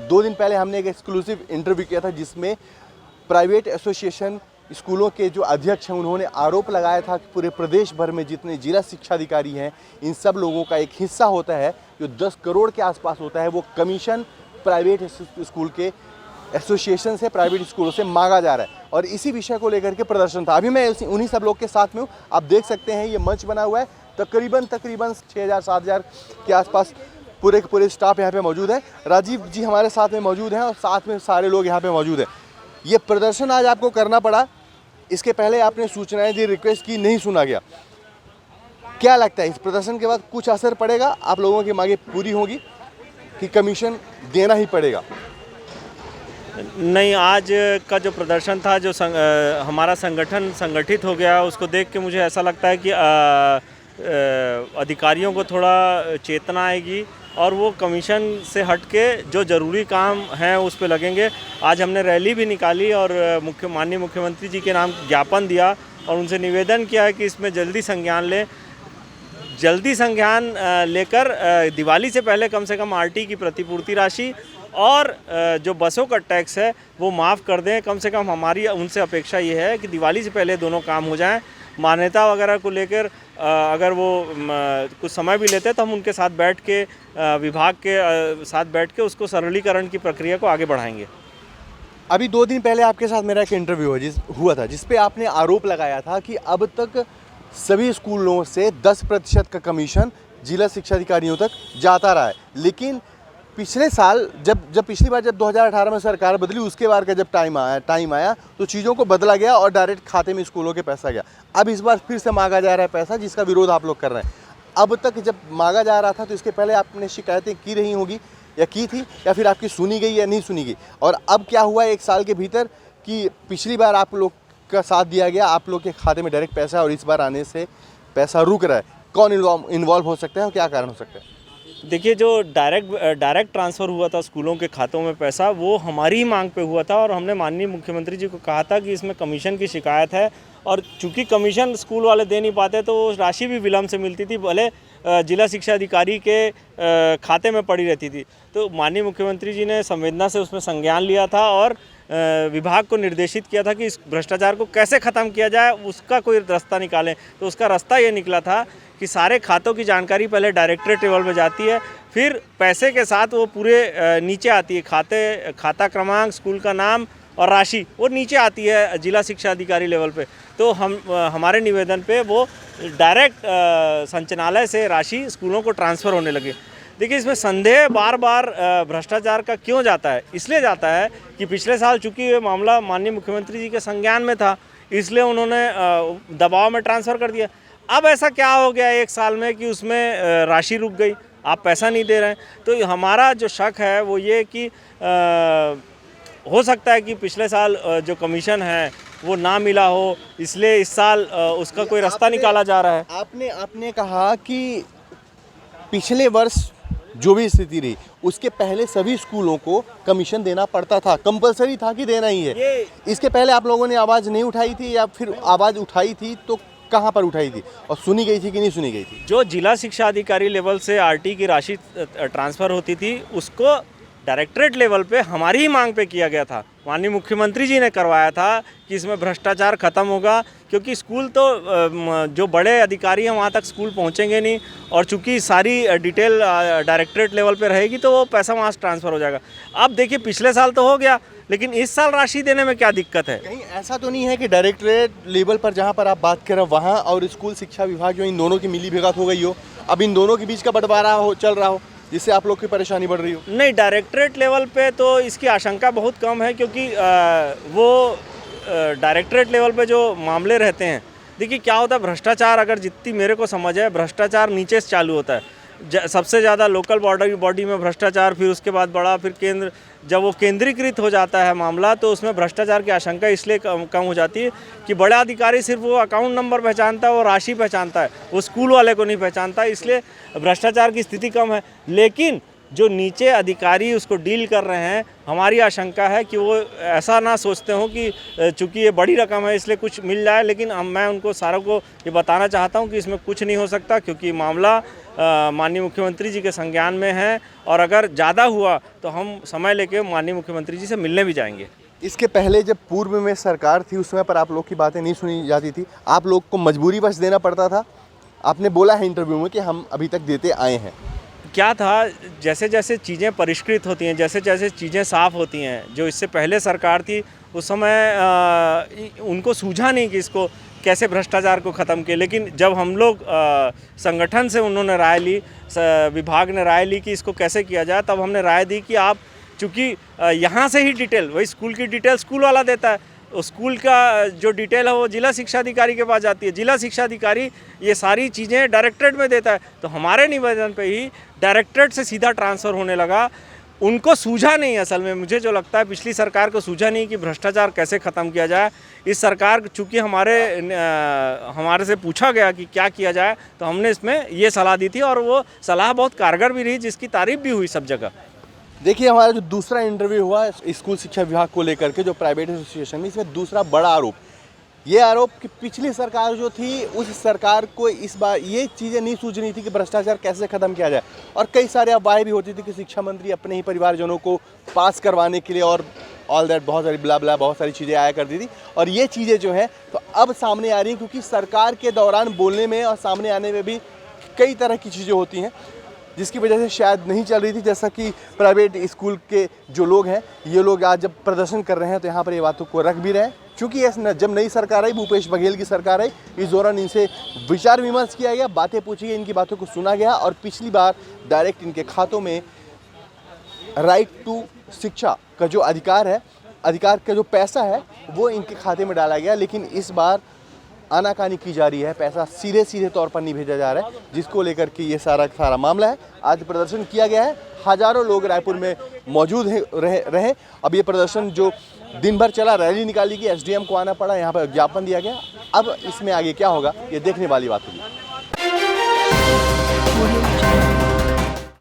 2 दिन पहले हमने एक एक्सक्लूसिव इंटरव्यू किया था जिसमें प्राइवेट एसोसिएशन स्कूलों के जो अध्यक्ष हैं उन्होंने आरोप लगाया था कि पूरे प्रदेश भर में जितने जिला शिक्षा अधिकारी हैं इन सब लोगों का एक हिस्सा होता है जो 10 करोड़ के आसपास होता है, वो कमीशन प्राइवेट स्कूल के एसोसिएशन से, प्राइवेट स्कूलों से मांगा जा रहा है। और इसी विषय को लेकर के प्रदर्शन था। अभी मैं उन्हीं सब लोग के साथ में हूँ। आप देख सकते हैं ये मंच बना हुआ है, तकरीबन 6,000-7,000 के आसपास पूरे के पूरे स्टाफ यहाँ पे मौजूद है। राजीव जी हमारे साथ में मौजूद हैं और साथ में सारे लोग यहाँ पे मौजूद हैं। ये प्रदर्शन आज आपको करना पड़ा, इसके पहले आपने सूचनाएं दी, रिक्वेस्ट की, नहीं सुना गया। क्या लगता है इस प्रदर्शन के बाद कुछ असर पड़ेगा? आप लोगों की मांगे पूरी होगी कि कमीशन देना ही पड़ेगा? नहीं, आज का जो प्रदर्शन था, जो हमारा संगठन संगठित हो गया, उसको देख के मुझे ऐसा लगता है कि अधिकारियों को थोड़ा चेतना आएगी और वो कमीशन से हट के जो ज़रूरी काम हैं उस पे लगेंगे। आज हमने रैली भी निकाली और माननीय मुख्यमंत्री जी के नाम ज्ञापन दिया और उनसे निवेदन किया है कि इसमें जल्दी संज्ञान लें। जल्दी संज्ञान लेकर दिवाली से पहले कम से कम आरटी की प्रतिपूर्ति राशि और जो बसों का टैक्स है वो माफ़ कर दें। कम से कम हमारी उनसे अपेक्षा ये है कि दिवाली से पहले दोनों काम हो जाएं। मान्यता वगैरह को लेकर अगर वो कुछ समय भी लेते हैं तो हम उनके साथ बैठ के विभाग के साथ बैठ के उसको सरलीकरण की प्रक्रिया को आगे बढ़ाएंगे। अभी 2 दिन पहले आपके साथ मेरा एक इंटरव्यू हुआ था जिस पे आपने आरोप लगाया था कि अब तक सभी स्कूलों से 10% का कमीशन जिला शिक्षा अधिकारियों तक जाता रहा है, लेकिन पिछले साल जब पिछली बार जब 2018 में सरकार बदली उसके बार का जब टाइम आया तो चीज़ों को बदला गया और डायरेक्ट खाते में स्कूलों के पैसा गया। अब इस बार फिर से मांगा जा रहा है पैसा, जिसका विरोध आप लोग कर रहे हैं। अब तक जब मांगा जा रहा था तो इसके पहले आपने शिकायतें की रही होगी या की थी, या फिर आपकी सुनी गई या नहीं सुनी गई? और अब क्या हुआ 1 साल के भीतर कि पिछली बार आप लोग का साथ दिया गया, आप लोग के खाते में डायरेक्ट पैसा, और इस बार आने से पैसा रुक रहा है? कौन इन्वॉल्व हो सकता है और क्या कारण हो सकता है? देखिए, जो डायरेक्ट ट्रांसफ़र हुआ था स्कूलों के खातों में पैसा, वो हमारी ही मांग पे हुआ था और हमने माननीय मुख्यमंत्री जी को कहा था कि इसमें कमीशन की शिकायत है और चूंकि कमीशन स्कूल वाले दे नहीं पाते तो वो राशि भी विलम्ब से मिलती थी, भले जिला शिक्षा अधिकारी के खाते में पड़ी रहती थी। तो माननीय मुख्यमंत्री जी ने संवेदना से उसमें संज्ञान लिया था और विभाग को निर्देशित किया था कि इस भ्रष्टाचार को कैसे ख़त्म किया जाए, उसका कोई रास्ता निकालें। तो उसका रास्ता ये निकला था कि सारे खातों की जानकारी पहले डायरेक्टरेट लेवल में जाती है, फिर पैसे के साथ वो पूरे नीचे आती है, खाता क्रमांक, स्कूल का नाम और राशि वो नीचे आती है जिला शिक्षा अधिकारी लेवल पे। तो हमारे निवेदन पे वो डायरेक्ट संचालनालय से राशि स्कूलों को ट्रांसफ़र होने लगी। देखिए, इसमें संदेह बार बार भ्रष्टाचार का क्यों जाता है? इसलिए जाता है कि पिछले साल चूँकि ये मामला माननीय मुख्यमंत्री जी के संज्ञान में था, इसलिए उन्होंने दबाव में ट्रांसफ़र कर दिया। अब ऐसा क्या हो गया 1 साल में कि उसमें राशि रुक गई, आप पैसा नहीं दे रहे हैं? तो हमारा जो शक है वो ये कि हो सकता है कि पिछले साल जो कमीशन है वो ना मिला हो, इसलिए इस साल उसका कोई रास्ता निकाला जा रहा है। आपने कहा कि पिछले वर्ष जो भी स्थिति रही उसके पहले सभी स्कूलों को कमीशन देना पड़ता था, कंपलसरी था कि देना ही है। इसके पहले आप लोगों ने आवाज़ नहीं उठाई थी, या फिर आवाज़ उठाई थी तो कहाँ पर उठाई थी और सुनी गई थी कि नहीं सुनी गई थी? जो जिला शिक्षा अधिकारी लेवल से आरटी की राशि ट्रांसफ़र होती थी उसको डायरेक्टरेट लेवल पे हमारी ही मांग पे किया गया था। माननीय मुख्यमंत्री जी ने करवाया था कि इसमें भ्रष्टाचार ख़त्म होगा, क्योंकि स्कूल तो जो बड़े अधिकारी हैं वहाँ तक स्कूल पहुँचेंगे नहीं, और चूँकि सारी डिटेल डायरेक्टरेट लेवल पे रहेगी तो वो पैसा वहाँ से ट्रांसफ़र हो जाएगा। अब देखिए, पिछले साल तो हो गया, लेकिन इस साल राशि देने में क्या दिक्कत है? कहीं ऐसा तो नहीं है कि डायरेक्टरेट लेवल पर जहाँ पर आप बात कर रहे हो वहाँ और स्कूल शिक्षा विभाग जो इन दोनों की मिली भगत हो गई हो, अब इन दोनों के बीच का बंटवारा चल रहा हो, जिससे आप लोग की परेशानी बढ़ रही हो? नहीं, डायरेक्टरेट लेवल पे तो इसकी आशंका बहुत कम है, क्योंकि वो डायरेक्टरेट लेवल पे जो मामले रहते हैं, देखिए क्या होता है, भ्रष्टाचार अगर जितनी मेरे को समझ है, भ्रष्टाचार नीचे से चालू होता है। सबसे ज़्यादा लोकल बॉडी में भ्रष्टाचार, फिर उसके बाद बड़ा, फिर केंद्र, जब वो केंद्रीकृत हो जाता है मामला तो उसमें भ्रष्टाचार की आशंका इसलिए कम हो जाती है कि बड़ा अधिकारी सिर्फ वो अकाउंट नंबर पहचानता है, वो राशि पहचानता है, वो स्कूल वाले को नहीं पहचानता, इसलिए भ्रष्टाचार की स्थिति कम है। लेकिन जो नीचे अधिकारी उसको डील कर रहे हैं, हमारी आशंका है कि वो ऐसा ना सोचते हो कि चूंकि ये बड़ी रकम है इसलिए कुछ मिल जाए, लेकिन मैं उनको सारों को ये बताना चाहता हूँ कि इसमें कुछ नहीं हो सकता, क्योंकि मामला माननीय मुख्यमंत्री जी के संज्ञान में है और अगर ज़्यादा हुआ तो हम समय लेके माननीय मुख्यमंत्री जी से मिलने भी जाएंगे। इसके पहले जब पूर्व में सरकार थी उस समय पर आप लोग की बातें नहीं सुनी जाती थी, आप लोग को मजबूरीवश देना पड़ता था। आपने बोला है इंटरव्यू में कि हम अभी तक देते आए हैं। क्या था, जैसे जैसे चीज़ें परिष्कृत होती हैं, जैसे जैसे चीज़ें साफ़ होती हैं, जो इससे पहले सरकार थी उस समय उनको सूझा नहीं कि इसको कैसे भ्रष्टाचार को ख़त्म किए, लेकिन जब हम लोग संगठन से उन्होंने राय ली, विभाग ने राय ली कि इसको कैसे किया जाए, तब हमने राय दी कि आप चूँकि यहाँ से ही डिटेल, वही स्कूल की डिटेल स्कूल वाला देता है, स्कूल का जो डिटेल है वो जिला शिक्षा अधिकारी के पास जाती है, जिला शिक्षा अधिकारी ये सारी चीज़ें डायरेक्टरेट में देता है। तो हमारे निवेदन पे ही डायरेक्टरेट से सीधा ट्रांसफ़र होने लगा। उनको सूझा नहीं, असल में मुझे जो लगता है पिछली सरकार को सूझा नहीं कि भ्रष्टाचार कैसे ख़त्म किया जाए। इस सरकार चूँकि हमारे से पूछा गया कि क्या किया जाए, तो हमने इसमें ये सलाह दी थी और वो सलाह बहुत कारगर भी रही, जिसकी तारीफ़ भी हुई सब जगह। देखिए, हमारा जो दूसरा इंटरव्यू हुआ स्कूल शिक्षा विभाग को लेकर के, जो प्राइवेट एसोसिएशन में, इसमें दूसरा बड़ा आरोप, ये आरोप कि पिछली सरकार जो थी उस सरकार को इस बार ये चीज़ें नहीं सूझ रही थी कि भ्रष्टाचार कैसे ख़त्म किया जाए, और कई सारे अफवाहें भी होती थी कि शिक्षा मंत्री अपने ही परिवारजनों को पास करवाने के लिए और ऑल दैट बहुत सारी ब्ला बहुत सारी चीज़ें आया करती थी। और ये चीज़ें जो हैं तो अब सामने आ रही हैं, क्योंकि सरकार के दौरान बोलने में और सामने आने में भी कई तरह की चीज़ें होती हैं, जिसकी वजह से शायद नहीं चल रही थी। जैसा कि प्राइवेट स्कूल के जो लोग हैं, ये लोग आज जब प्रदर्शन कर रहे हैं तो यहाँ पर ये बातों को रख भी रहे हैं, क्योंकि जब नई सरकार आई, भूपेश बघेल की सरकार आई, इस दौरान इनसे विचार विमर्श किया गया, बातें पूछी गई, इनकी बातों को सुना गया, और पिछली बार डायरेक्ट इनके खातों में राइट टू शिक्षा का जो अधिकार है, अधिकार का जो पैसा है, वो इनके खाते में डाला गया। लेकिन इस बार आनाकानी की जा रही है, पैसा सीधे सीधे तौर पर नहीं भेजा जा रहा है, जिसको लेकर के ये सारा मामला है। आज प्रदर्शन किया गया है, हज़ारों लोग रायपुर में मौजूद रहे। अब ये प्रदर्शन जो दिन भर चला, रैली निकाली गई, एसडीएम को आना पड़ा, यहाँ पर ज्ञापन दिया गया। अब इसमें आगे क्या होगा ये देखने वाली बात होगी।